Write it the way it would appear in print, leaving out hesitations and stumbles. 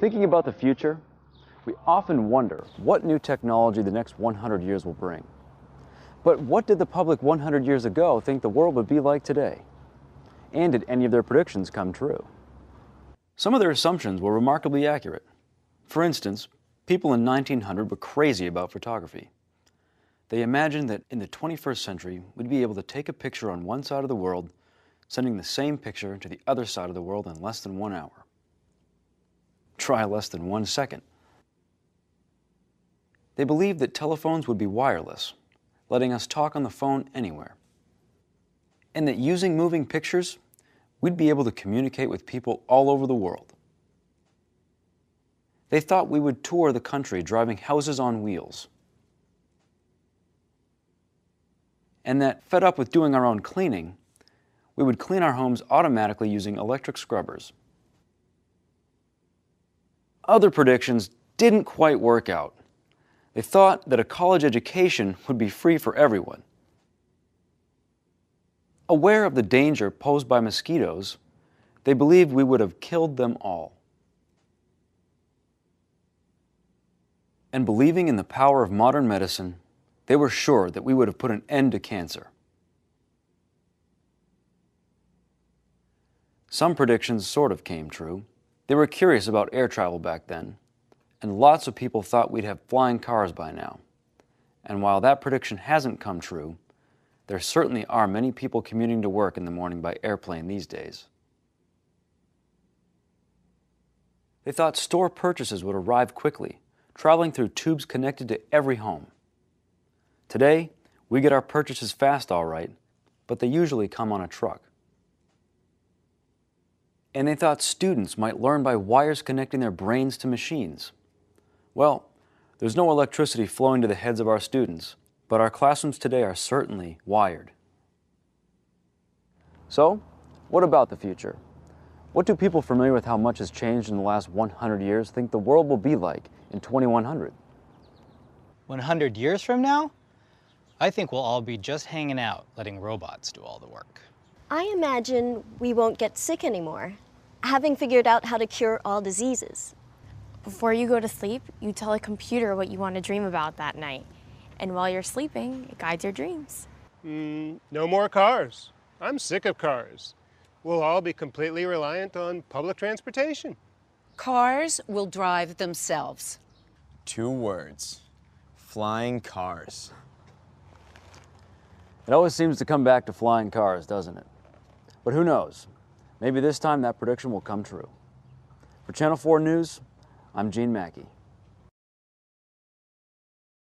Thinking about the future, we often wonder what new technology the next 100 years will bring. But what did the public 100 years ago think the world would be like today? And did any of their predictions come true? Some of their assumptions were remarkably accurate. For instance, people in 1900 were crazy about photography. They imagined that in the 21st century, we'd be able to take a picture on one side of the world, sending the same picture to the other side of the world in less than 1 hour. Try less than 1 second. They believed that telephones would be wireless, letting us talk on the phone anywhere. And that using moving pictures, we'd be able to communicate with people all over the world. They thought we would tour the country driving houses on wheels. And that, fed up with doing our own cleaning, we would clean our homes automatically using electric scrubbers. Other predictions didn't quite work out. They thought that a college education would be free for everyone. Aware of the danger posed by mosquitoes, they believed we would have killed them all. And believing in the power of modern medicine, they were sure that we would have put an end to cancer. Some predictions sort of came true. They were curious about air travel back then, and lots of people thought we'd have flying cars by now. And while that prediction hasn't come true, there certainly are many people commuting to work in the morning by airplane these days. They thought store purchases would arrive quickly, traveling through tubes connected to every home. Today, we get our purchases fast all right, but they usually come on a truck. And they thought students might learn by wires connecting their brains to machines. Well, there's no electricity flowing to the heads of our students, but our classrooms today are certainly wired. So, what about the future? What do people familiar with how much has changed in the last 100 years think the world will be like in 2100? 100 years from now? I think we'll all be just hanging out, letting robots do all the work. I imagine we won't get sick anymore, having figured out how to cure all diseases. Before you go to sleep, you tell a computer what you want to dream about that night. And while you're sleeping, it guides your dreams. No more cars. I'm sick of cars. We'll all be completely reliant on public transportation. Cars will drive themselves. 2 words. Flying cars. It always seems to come back to flying cars, doesn't it? But who knows? Maybe this time that prediction will come true. For Channel 4 News, I'm Gene Mackey.